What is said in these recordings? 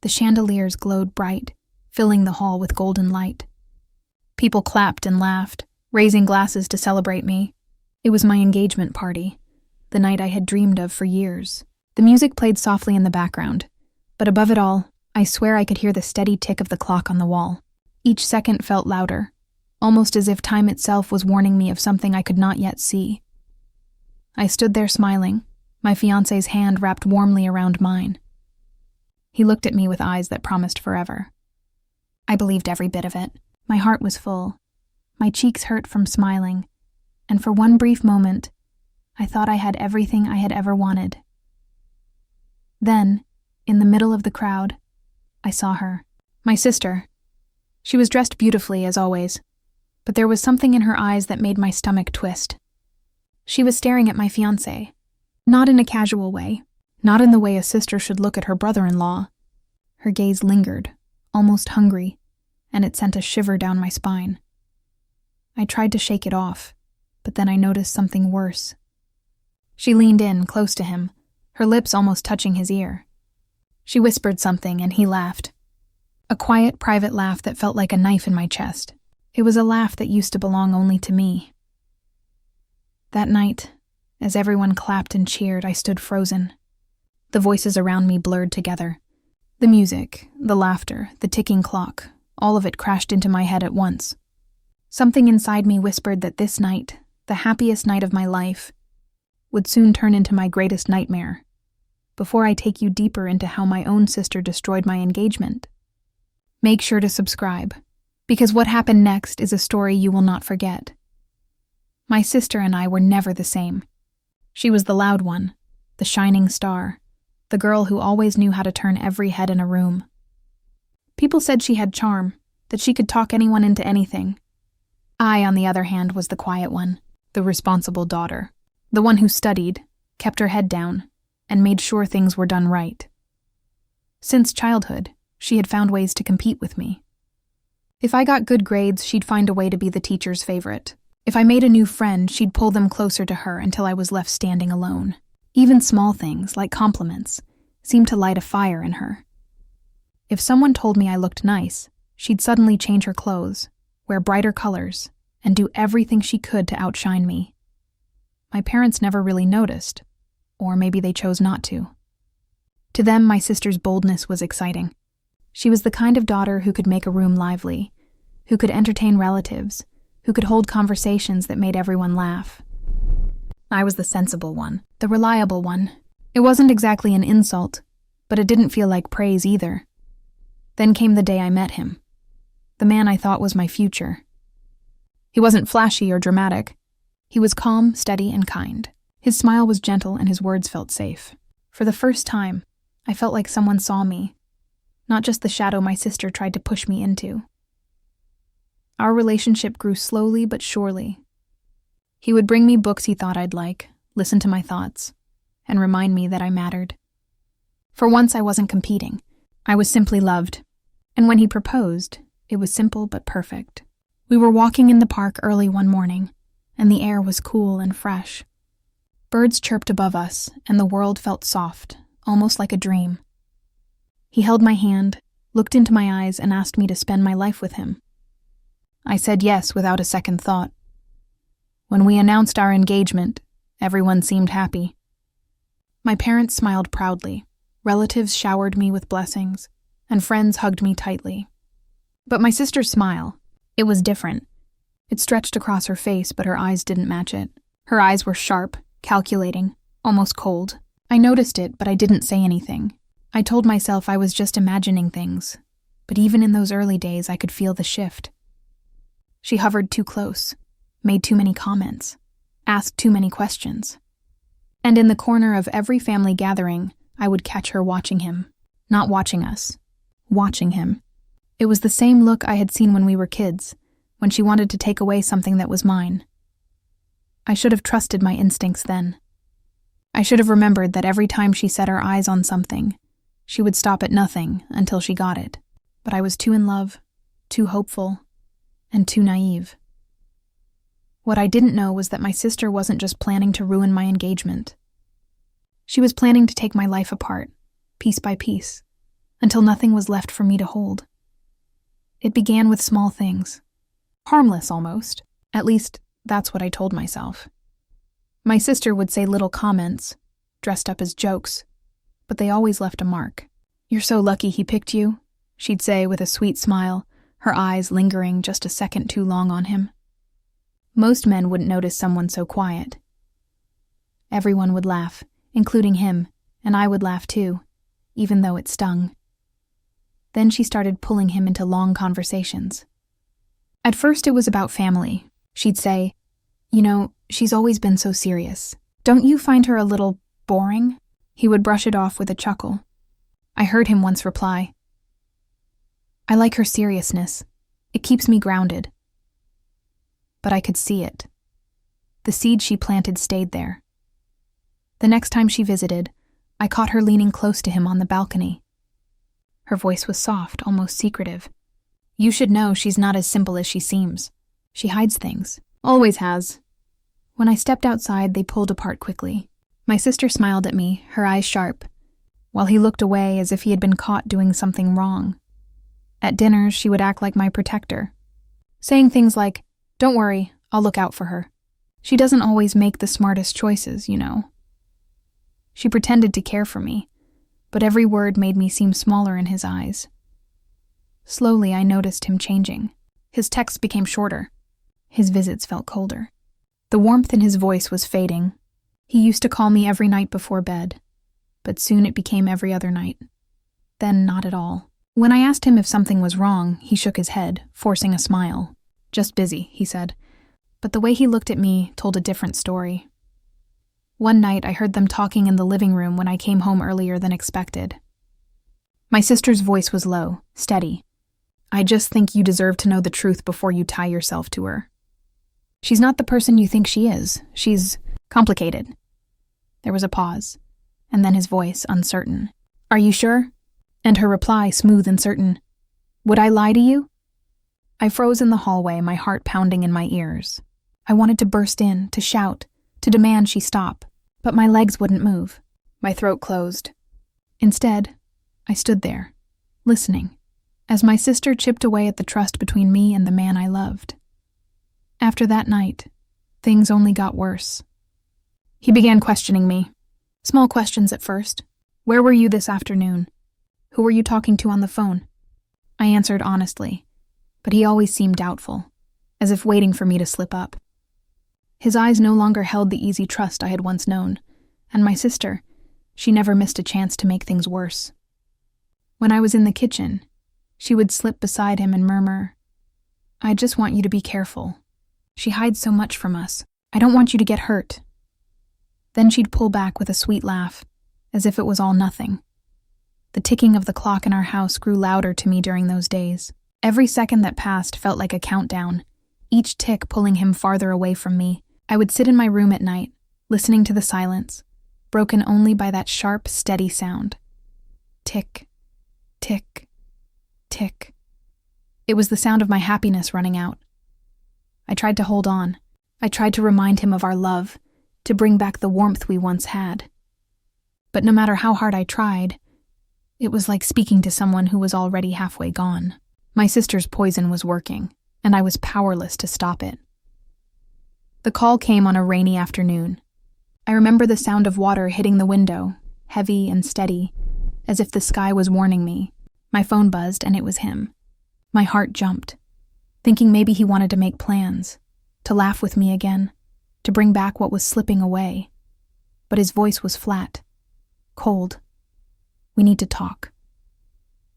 The chandeliers glowed bright, filling the hall with golden light. People clapped and laughed, raising glasses to celebrate me. It was my engagement party, the night I had dreamed of for years. The music played softly in the background, but above it all, I swear I could hear the steady tick of the clock on the wall. Each second felt louder, almost as if time itself was warning me of something I could not yet see. I stood there smiling, my fiancé's hand wrapped warmly around mine. He looked at me with eyes that promised forever. I believed every bit of it. My heart was full. My cheeks hurt from smiling, and for one brief moment, I thought I had everything I had ever wanted. Then, in the middle of the crowd, I saw her, my sister. She was dressed beautifully, as always, but there was something in her eyes that made my stomach twist. She was staring at my fiancé, not in a casual way, not in the way a sister should look at her brother-in-law. Her gaze lingered, almost hungry, and it sent a shiver down my spine. I tried to shake it off, but then I noticed something worse. She leaned in, close to him, her lips almost touching his ear. She whispered something, and he laughed. A quiet, private laugh that felt like a knife in my chest. It was a laugh that used to belong only to me. That night, as everyone clapped and cheered, I stood frozen. The voices around me blurred together. The music, the laughter, the ticking clock, all of it crashed into my head at once. Something inside me whispered that this night, the happiest night of my life, would soon turn into my greatest nightmare. Before I take you deeper into how my own sister destroyed my engagement, make sure to subscribe, because what happened next is a story you will not forget. My sister and I were never the same. She was the loud one, the shining star, the girl who always knew how to turn every head in a room. People said she had charm, that she could talk anyone into anything. I, on the other hand, was the quiet one, the responsible daughter, the one who studied, kept her head down, and made sure things were done right. Since childhood, she had found ways to compete with me. If I got good grades, she'd find a way to be the teacher's favorite. If I made a new friend, she'd pull them closer to her until I was left standing alone. Even small things, like compliments, seemed to light a fire in her. If someone told me I looked nice, she'd suddenly change her clothes, wear brighter colors, and do everything she could to outshine me. My parents never really noticed, or maybe they chose not to. To them, my sister's boldness was exciting. She was the kind of daughter who could make a room lively, who could entertain relatives, who could hold conversations that made everyone laugh. I was the sensible one, the reliable one. It wasn't exactly an insult, but it didn't feel like praise either. Then came the day I met him, the man I thought was my future. He wasn't flashy or dramatic. He was calm, steady, and kind. His smile was gentle and his words felt safe. For the first time, I felt like someone saw me, not just the shadow my sister tried to push me into. Our relationship grew slowly but surely. He would bring me books he thought I'd like, listen to my thoughts, and remind me that I mattered. For once, I wasn't competing. I was simply loved. And when he proposed, it was simple but perfect. We were walking in the park early one morning, and the air was cool and fresh. Birds chirped above us, and the world felt soft, almost like a dream. He held my hand, looked into my eyes, and asked me to spend my life with him. I said yes without a second thought. When we announced our engagement, everyone seemed happy. My parents smiled proudly, relatives showered me with blessings, and friends hugged me tightly. But my sister's smile, it was different. It stretched across her face, but her eyes didn't match it. Her eyes were sharp, calculating, almost cold. I noticed it, but I didn't say anything. I told myself I was just imagining things, but even in those early days, I could feel the shift. She hovered too close, made too many comments, asked too many questions. And in the corner of every family gathering, I would catch her watching him. Not watching us. Watching him. It was the same look I had seen when we were kids, when she wanted to take away something that was mine. I should have trusted my instincts then. I should have remembered that every time she set her eyes on something, she would stop at nothing until she got it. But I was too in love, too hopeful, and too naive. What I didn't know was that my sister wasn't just planning to ruin my engagement. She was planning to take my life apart, piece by piece, until nothing was left for me to hold. It began with small things. Harmless, almost. At least, that's what I told myself. My sister would say little comments, dressed up as jokes, but they always left a mark. "You're so lucky he picked you," she'd say with a sweet smile, her eyes lingering just a second too long on him. Most men wouldn't notice someone so quiet. Everyone would laugh, including him, and I would laugh too, even though it stung. Then she started pulling him into long conversations. At first it was about family. She'd say, "You know, she's always been so serious. Don't you find her a little boring?" He would brush it off with a chuckle. I heard him once reply, "I like her seriousness. It keeps me grounded." But I could see it. The seed she planted stayed there. The next time she visited, I caught her leaning close to him on the balcony. Her voice was soft, almost secretive. "You should know she's not as simple as she seems. She hides things. Always has." When I stepped outside, they pulled apart quickly. My sister smiled at me, her eyes sharp, while he looked away as if he had been caught doing something wrong. At dinners, she would act like my protector, saying things like, "Don't worry, I'll look out for her. She doesn't always make the smartest choices, you know." She pretended to care for me, but every word made me seem smaller in his eyes. Slowly, I noticed him changing. His texts became shorter. His visits felt colder. The warmth in his voice was fading. He used to call me every night before bed, but soon it became every other night. Then not at all. When I asked him if something was wrong, he shook his head, forcing a smile. "Just busy," he said. But the way he looked at me told a different story. One night, I heard them talking in the living room when I came home earlier than expected. My sister's voice was low, steady. "I just think you deserve to know the truth before you tie yourself to her. She's not the person you think she is. She's complicated." There was a pause, and then his voice, uncertain. "Are you sure?" And her reply, smooth and certain. "Would I lie to you?" I froze in the hallway, my heart pounding in my ears. I wanted to burst in, to shout, to demand she stop, but my legs wouldn't move. My throat closed. Instead, I stood there, listening, as my sister chipped away at the trust between me and the man I loved. After that night, things only got worse. He began questioning me. Small questions at first. "Where were you this afternoon? Who were you talking to on the phone?" I answered honestly, but he always seemed doubtful, as if waiting for me to slip up. His eyes no longer held the easy trust I had once known, and my sister, she never missed a chance to make things worse. When I was in the kitchen, she would slip beside him and murmur, "I just want you to be careful. She hides so much from us. I don't want you to get hurt." Then she'd pull back with a sweet laugh, as if it was all nothing. The ticking of the clock in our house grew louder to me during those days. Every second that passed felt like a countdown, each tick pulling him farther away from me. I would sit in my room at night, listening to the silence, broken only by that sharp, steady sound. Tick, tick, tick. It was the sound of my happiness running out. I tried to hold on. I tried to remind him of our love, to bring back the warmth we once had. But no matter how hard I tried, it was like speaking to someone who was already halfway gone. My sister's poison was working, and I was powerless to stop it. The call came on a rainy afternoon. I remember the sound of water hitting the window, heavy and steady, as if the sky was warning me. My phone buzzed, and it was him. My heart jumped, thinking maybe he wanted to make plans, to laugh with me again, to bring back what was slipping away. But his voice was flat, cold. "We need to talk."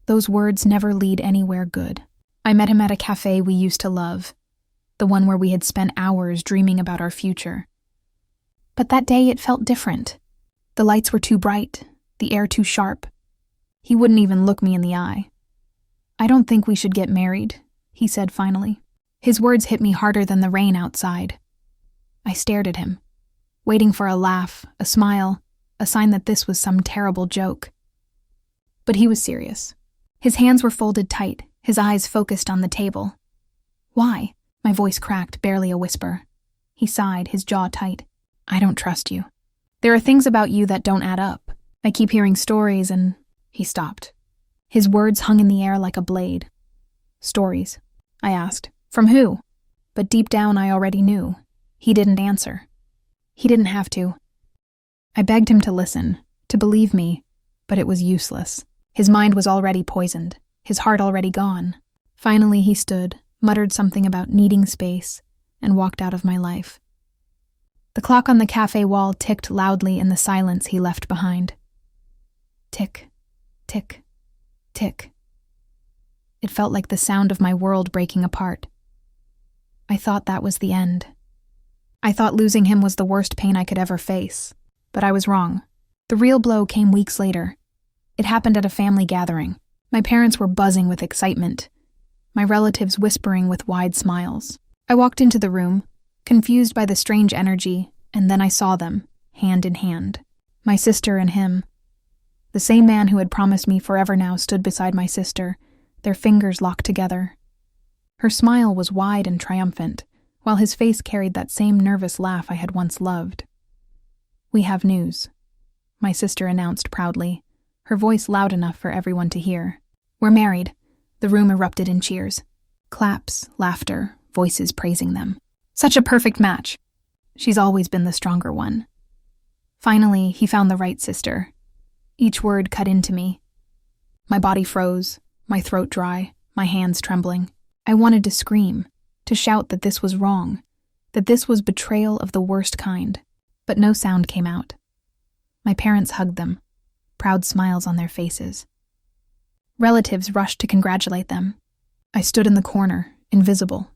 Those words never lead anywhere good. I met him at a cafe we used to love, the one where we had spent hours dreaming about our future. But that day it felt different. The lights were too bright, the air too sharp. He wouldn't even look me in the eye. "I don't think we should get married," he said finally. His words hit me harder than the rain outside. I stared at him, waiting for a laugh, a smile, a sign that this was some terrible joke. But he was serious. His hands were folded tight, his eyes focused on the table. "Why?" My voice cracked, barely a whisper. He sighed, his jaw tight. "I don't trust you. There are things about you that don't add up. I keep hearing stories and..." He stopped. His words hung in the air like a blade. "Stories," I asked. "From who?" But deep down I already knew. He didn't answer. He didn't have to. I begged him to listen, to believe me, but it was useless. His mind was already poisoned, his heart already gone. Finally he stood, muttered something about needing space, and walked out of my life. The clock on the cafe wall ticked loudly in the silence he left behind. Tick, tick, tick. It felt like the sound of my world breaking apart. I thought that was the end. I thought losing him was the worst pain I could ever face, but I was wrong. The real blow came weeks later. It happened at a family gathering. My parents were buzzing with excitement, my relatives whispering with wide smiles. I walked into the room, confused by the strange energy, and then I saw them, hand in hand. My sister and him. The same man who had promised me forever now stood beside my sister, their fingers locked together. Her smile was wide and triumphant, while his face carried that same nervous laugh I had once loved. "We have news," my sister announced proudly, her voice loud enough for everyone to hear. "We're married." The room erupted in cheers. Claps, laughter, voices praising them. "Such a perfect match." "She's always been the stronger one." Finally, he found the right sister. Each word cut into me. My body froze, my throat dry, my hands trembling. I wanted to scream, to shout that this was wrong, that this was betrayal of the worst kind, but no sound came out. My parents hugged them, proud smiles on their faces. Relatives rushed to congratulate them. I stood in the corner, invisible,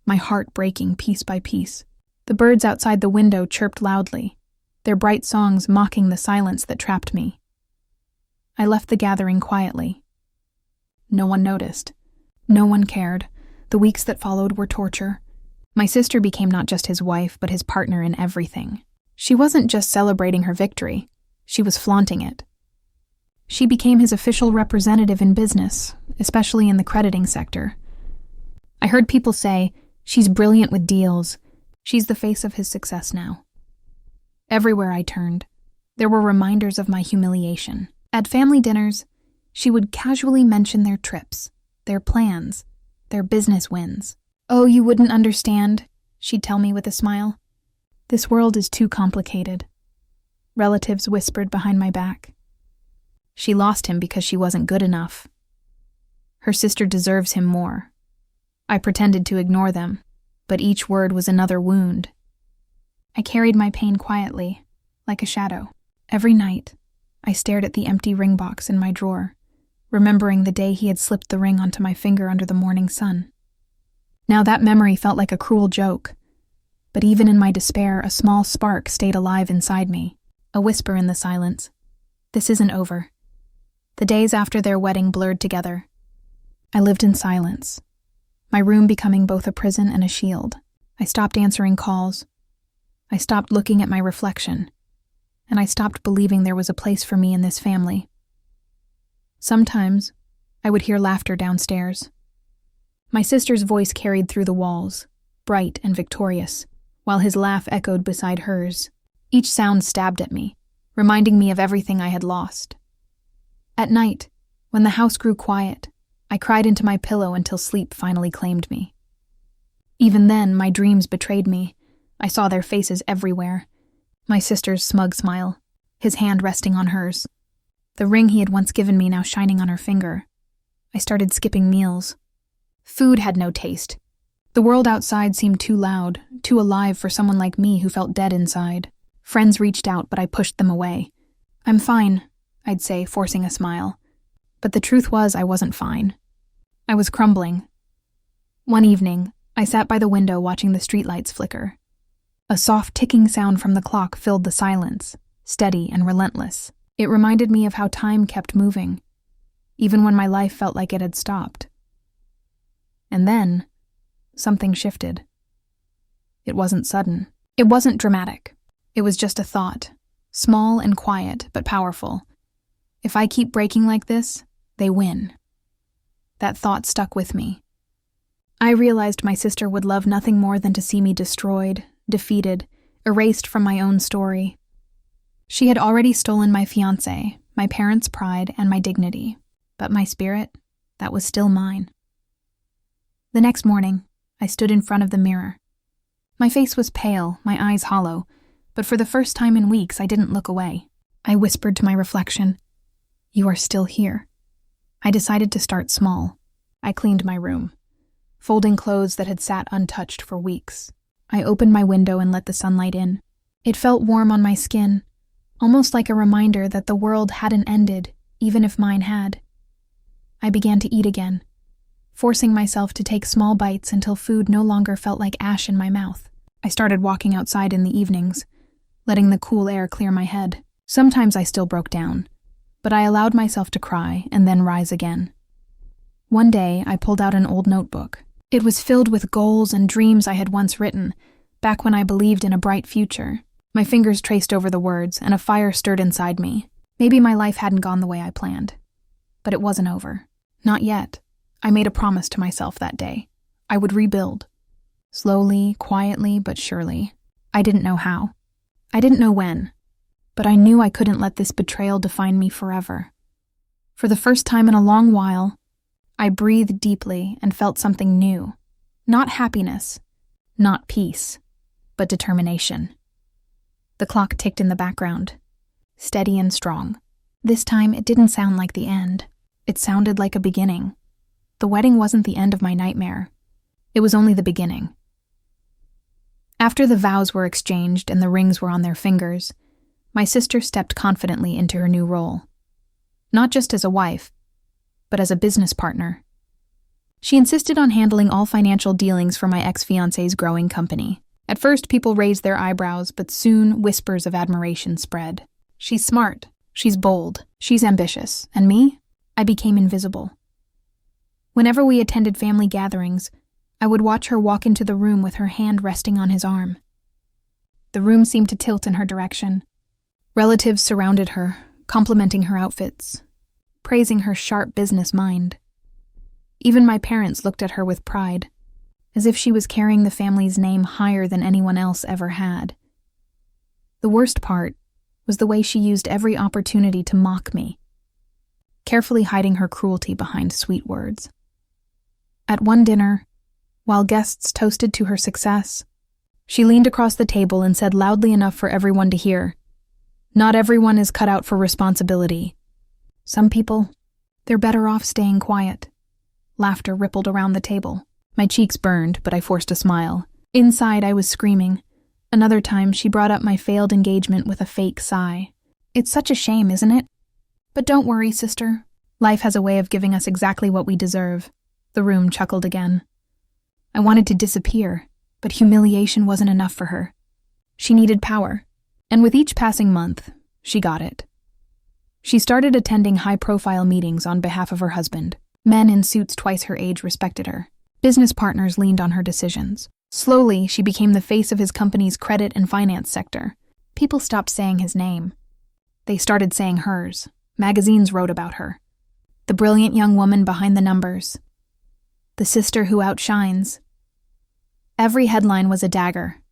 my heart breaking piece by piece. The birds outside the window chirped loudly, their bright songs mocking the silence that trapped me. I left the gathering quietly. No one noticed. No one cared. The weeks that followed were torture. My sister became not just his wife, but his partner in everything. She wasn't just celebrating her victory. She was flaunting it. She became his official representative in business, especially in the crediting sector. I heard people say, "She's brilliant with deals. She's the face of his success now." Everywhere I turned, there were reminders of my humiliation. At family dinners, she would casually mention their trips, their plans, their business wins. "Oh, you wouldn't understand," she'd tell me with a smile. "This world is too complicated," relatives whispered behind my back. She lost him because she wasn't good enough. Her sister deserves him more. I pretended to ignore them, but each word was another wound. I carried my pain quietly, like a shadow. Every night, I stared at the empty ring box in my drawer, remembering the day he had slipped the ring onto my finger under the morning sun. Now that memory felt like a cruel joke, but even in my despair, a small spark stayed alive inside me, a whisper in the silence. This isn't over. The days after their wedding blurred together. I lived in silence, my room becoming both a prison and a shield. I stopped answering calls. I stopped looking at my reflection, and I stopped believing there was a place for me in this family. Sometimes, I would hear laughter downstairs. My sister's voice carried through the walls, bright and victorious, while his laugh echoed beside hers. Each sound stabbed at me, reminding me of everything I had lost. At night, when the house grew quiet, I cried into my pillow until sleep finally claimed me. Even then, my dreams betrayed me. I saw their faces everywhere. My sister's smug smile, his hand resting on hers. The ring he had once given me now shining on her finger. I started skipping meals. Food had no taste. The world outside seemed too loud, too alive for someone like me who felt dead inside. Friends reached out, but I pushed them away. "I'm fine," I'd say, forcing a smile. But the truth was I wasn't fine. I was crumbling. One evening, I sat by the window watching the streetlights flicker. A soft ticking sound from the clock filled the silence, steady and relentless. It reminded me of how time kept moving, even when my life felt like it had stopped. And then, something shifted. It wasn't sudden. It wasn't dramatic. It was just a thought, small and quiet, but powerful. If I keep breaking like this, they win. That thought stuck with me. I realized my sister would love nothing more than to see me destroyed, defeated, erased from my own story. She had already stolen my fiancé, my parents' pride, and my dignity. But my spirit, that was still mine. The next morning, I stood in front of the mirror. My face was pale, my eyes hollow, but for the first time in weeks, I didn't look away. I whispered to my reflection, "You are still here." I decided to start small. I cleaned my room, folding clothes that had sat untouched for weeks. I opened my window and let the sunlight in. It felt warm on my skin, almost like a reminder that the world hadn't ended, even if mine had. I began to eat again, forcing myself to take small bites until food no longer felt like ash in my mouth. I started walking outside in the evenings, letting the cool air clear my head. Sometimes I still broke down, but I allowed myself to cry and then rise again. One day, I pulled out an old notebook. It was filled with goals and dreams I had once written, back when I believed in a bright future. My fingers traced over the words, and a fire stirred inside me. Maybe my life hadn't gone the way I planned. But it wasn't over. Not yet. I made a promise to myself that day. I would rebuild. Slowly, quietly, but surely. I didn't know how. I didn't know when. But I knew I couldn't let this betrayal define me forever. For the first time in a long while, I breathed deeply and felt something new. Not happiness, not peace, but determination. The clock ticked in the background, steady and strong. This time, it didn't sound like the end. It sounded like a beginning. The wedding wasn't the end of my nightmare. It was only the beginning. After the vows were exchanged and the rings were on their fingers, my sister stepped confidently into her new role. Not just as a wife, but as a business partner. She insisted on handling all financial dealings for my ex-fiancé's growing company. At first, people raised their eyebrows, but soon whispers of admiration spread. She's smart, she's bold, she's ambitious, and me? I became invisible. Whenever we attended family gatherings, I would watch her walk into the room with her hand resting on his arm. The room seemed to tilt in her direction. Relatives surrounded her, complimenting her outfits, praising her sharp business mind. Even my parents looked at her with pride, as if she was carrying the family's name higher than anyone else ever had. The worst part was the way she used every opportunity to mock me, carefully hiding her cruelty behind sweet words. At one dinner, while guests toasted to her success, she leaned across the table and said loudly enough for everyone to hear, "Not everyone is cut out for responsibility. Some people, they're better off staying quiet." Laughter rippled around the table. My cheeks burned, but I forced a smile. Inside, I was screaming. Another time, she brought up my failed engagement with a fake sigh. "It's such a shame, isn't it? But don't worry, sister. Life has a way of giving us exactly what we deserve." The room chuckled again. I wanted to disappear, but humiliation wasn't enough for her. She needed power, and with each passing month, she got it. She started attending high-profile meetings on behalf of her husband. Men in suits twice her age respected her. Business partners leaned on her decisions. Slowly, she became the face of his company's credit and finance sector. People stopped saying his name. They started saying hers. Magazines wrote about her. The brilliant young woman behind the numbers. The sister who outshines. Every headline was a dagger.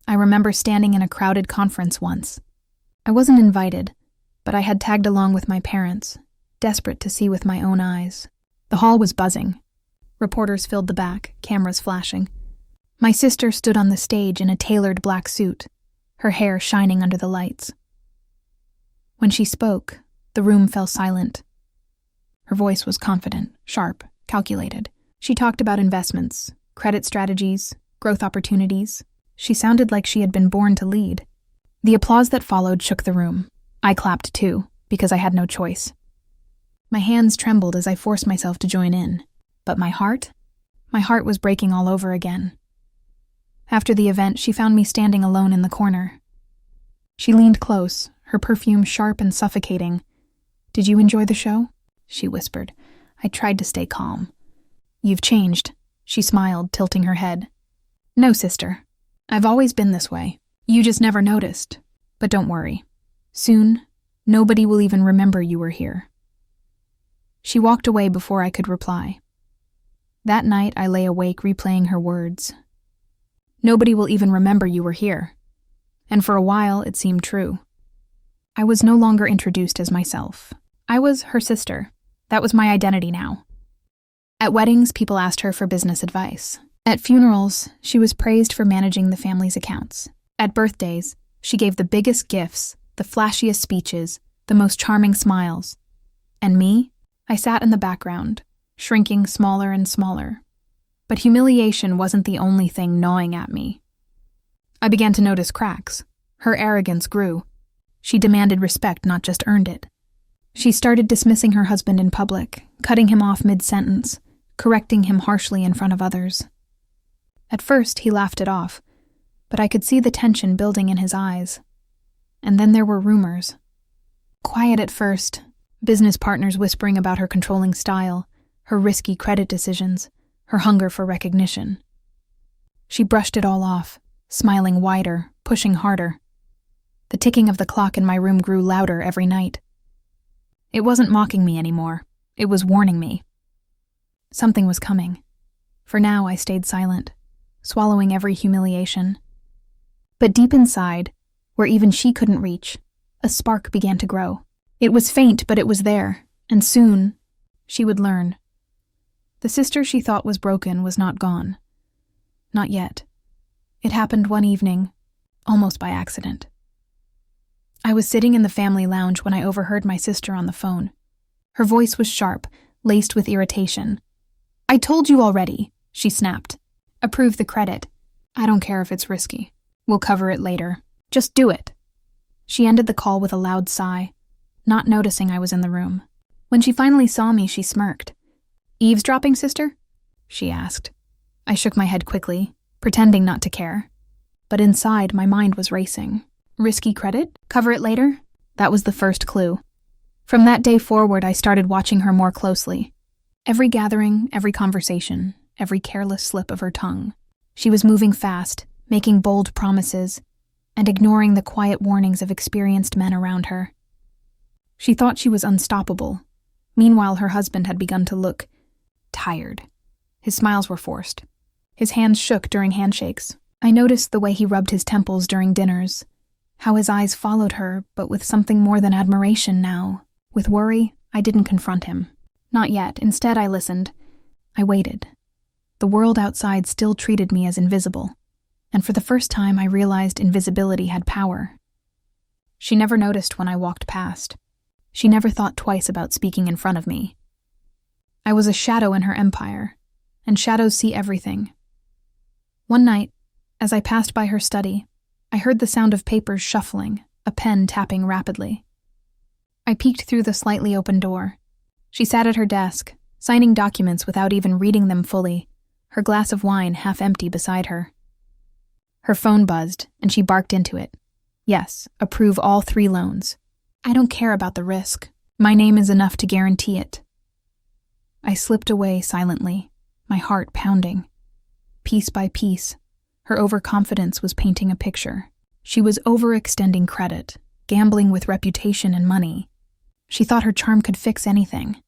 I remember standing in a crowded conference once. I wasn't invited, but I had tagged along with my parents, desperate to see with my own eyes. The hall was buzzing. Reporters filled the back, cameras flashing. My sister stood on the stage in a tailored black suit, her hair shining under the lights. When she spoke, the room fell silent. Her voice was confident, sharp, calculated. She talked about investments, credit strategies, growth opportunities. She sounded like she had been born to lead. The applause that followed shook the room. I clapped too, because I had no choice. My hands trembled as I forced myself to join in. But my heart was breaking all over again. After the event, she found me standing alone in the corner. She leaned close, her perfume sharp and suffocating. "Did you enjoy the show?" she whispered. I tried to stay calm. "You've changed," she smiled, tilting her head. "No, sister. I've always been this way. You just never noticed. But don't worry. Soon, nobody will even remember you were here." She walked away before I could reply. That night, I lay awake replaying her words. "Nobody will even remember you were here." And for a while, it seemed true. I was no longer introduced as myself. I was her sister, That was my identity now. At weddings, people asked her for business advice. At funerals, she was praised for managing the family's accounts. At birthdays, she gave the biggest gifts, the flashiest speeches, the most charming smiles. And me? I sat in the background, shrinking smaller and smaller. But humiliation wasn't the only thing gnawing at me. I began to notice cracks. Her arrogance grew. She demanded respect, not just earned it. She started dismissing her husband in public, cutting him off mid-sentence, correcting him harshly in front of others. At first, he laughed it off, but I could see the tension building in his eyes. And then there were rumors. Quiet at first, business partners whispering about her controlling style, her risky credit decisions, her hunger for recognition. She brushed it all off, smiling wider, pushing harder. The ticking of the clock in my room grew louder every night. It wasn't mocking me anymore. It was warning me. Something was coming. For now, I stayed silent, swallowing every humiliation. But deep inside, where even she couldn't reach, a spark began to grow. It was faint, but it was there, and soon, she would learn. The sister she thought was broken was not gone. Not yet. It happened one evening, almost by accident. I was sitting in the family lounge when I overheard my sister on the phone. Her voice was sharp, laced with irritation. "I told you already," she snapped. "Approve the credit. I don't care if it's risky. We'll cover it later. Just do it." She ended the call with a loud sigh, not noticing I was in the room. When she finally saw me, she smirked. "Eavesdropping, sister?" she asked. I shook my head quickly, pretending not to care. But inside, my mind was racing. Risky credit? Cover it later? That was the first clue. From that day forward, I started watching her more closely. Every gathering, every conversation, every careless slip of her tongue. She was moving fast, making bold promises, and ignoring the quiet warnings of experienced men around her. She thought she was unstoppable. Meanwhile, her husband had begun to look tired. His smiles were forced. His hands shook during handshakes. I noticed the way he rubbed his temples during dinners, how his eyes followed her, but with something more than admiration now. With worry, I didn't confront him. Not yet. Instead, I listened. I waited. The world outside still treated me as invisible, and for the first time I realized invisibility had power. She never noticed when I walked past. She never thought twice about speaking in front of me. I was a shadow in her empire, and shadows see everything. One night, as I passed by her study, I heard the sound of papers shuffling, a pen tapping rapidly. I peeked through the slightly open door. She sat at her desk, signing documents without even reading them fully, her glass of wine half empty beside her. Her phone buzzed, and she barked into it. "Yes, approve all 3 loans. I don't care about the risk. My name is enough to guarantee it." I slipped away silently, my heart pounding. Piece by piece, her overconfidence was painting a picture. She was overextending credit, gambling with reputation and money. She thought her charm could fix anything.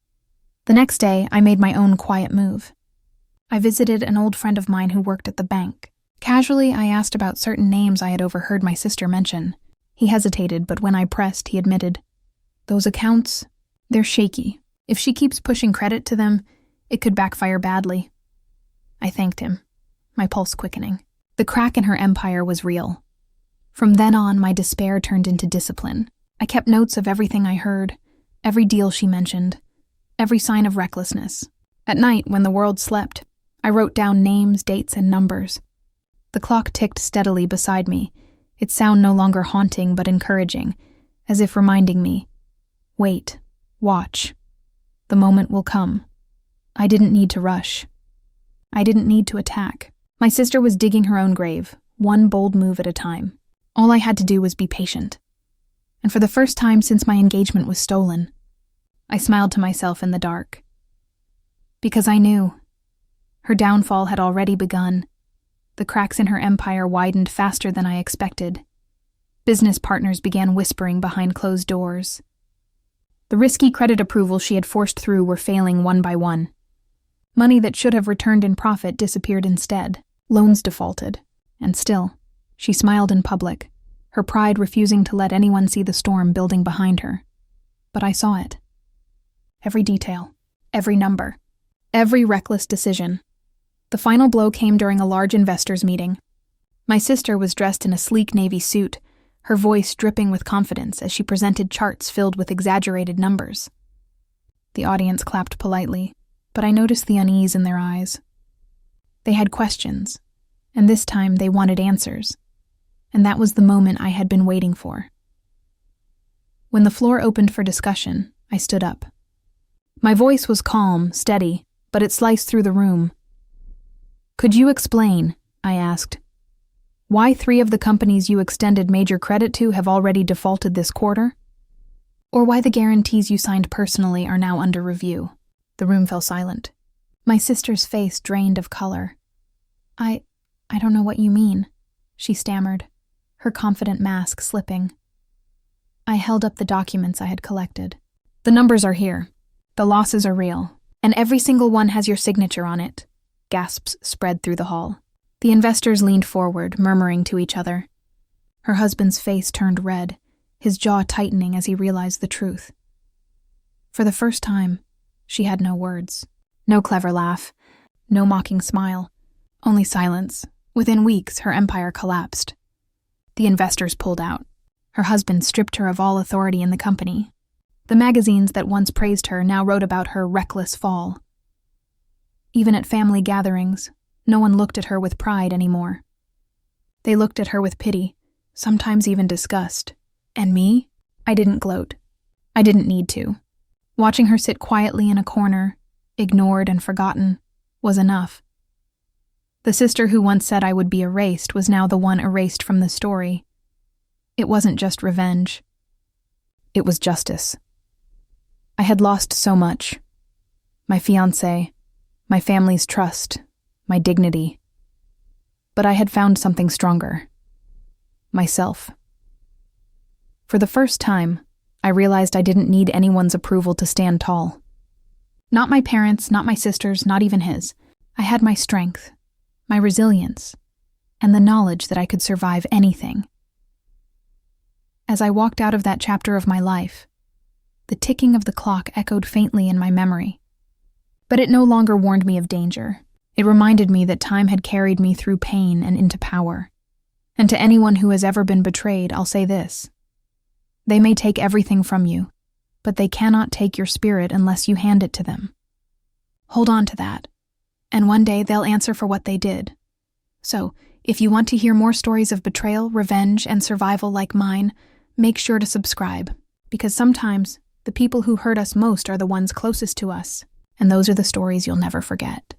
The next day, I made my own quiet move. I visited an old friend of mine who worked at the bank. Casually, I asked about certain names I had overheard my sister mention. He hesitated, but when I pressed, he admitted, "Those accounts, they're shaky. If she keeps pushing credit to them, it could backfire badly." I thanked him, my pulse quickening. The crack in her empire was real. From then on, my despair turned into discipline. I kept notes of everything I heard, every deal she mentioned, every sign of recklessness. At night, when the world slept, I wrote down names, dates, and numbers. The clock ticked steadily beside me, its sound no longer haunting but encouraging, as if reminding me, "Wait, watch. The moment will come." I didn't need to rush. I didn't need to attack. My sister was digging her own grave, one bold move at a time. All I had to do was be patient. And for the first time since my engagement was stolen, I smiled to myself in the dark. Because I knew. Her downfall had already begun. The cracks in her empire widened faster than I expected. Business partners began whispering behind closed doors. The risky credit approvals she had forced through were failing one by one. Money that should have returned in profit disappeared instead. Loans defaulted. And still, she smiled in public, her pride refusing to let anyone see the storm building behind her. But I saw it. Every detail. Every number. Every reckless decision. The final blow came during a large investors' meeting. My sister was dressed in a sleek navy suit, her voice dripping with confidence as she presented charts filled with exaggerated numbers. The audience clapped politely, but I noticed the unease in their eyes. They had questions, and this time they wanted answers, and that was the moment I had been waiting for. When the floor opened for discussion, I stood up. My voice was calm, steady, but it sliced through the room. "Could you explain," I asked, "why 3 of the companies you extended major credit to have already defaulted this quarter? Or why the guarantees you signed personally are now under review?" The room fell silent. My sister's face drained of color. I don't know what you mean," she stammered, her confident mask slipping. I held up the documents I had collected. "The numbers are here. The losses are real, and every single one has your signature on it." Gasps spread through the hall. The investors leaned forward, murmuring to each other. Her husband's face turned red, his jaw tightening as he realized the truth. For the first time, she had no words. No clever laugh, no mocking smile, only silence. Within weeks, her empire collapsed. The investors pulled out. Her husband stripped her of all authority in the company. The magazines that once praised her now wrote about her reckless fall. Even at family gatherings, no one looked at her with pride anymore. They looked at her with pity, sometimes even disgust. And me? I didn't gloat. I didn't need to. Watching her sit quietly in a corner, ignored and forgotten, was enough. The sister who once said I would be erased was now the one erased from the story. It wasn't just revenge. It was justice. I had lost so much. My fiancé, my family's trust, my dignity. But I had found something stronger. Myself. For the first time, I realized I didn't need anyone's approval to stand tall. Not my parents, not my sister's, not even his. I had my strength, my resilience, and the knowledge that I could survive anything. As I walked out of that chapter of my life, the ticking of the clock echoed faintly in my memory. But it no longer warned me of danger. It reminded me that time had carried me through pain and into power. And to anyone who has ever been betrayed, I'll say this. They may take everything from you, but they cannot take your spirit unless you hand it to them. Hold on to that, and one day they'll answer for what they did. So, if you want to hear more stories of betrayal, revenge, and survival like mine, make sure to subscribe, because sometimes the people who hurt us most are the ones closest to us, and those are the stories you'll never forget.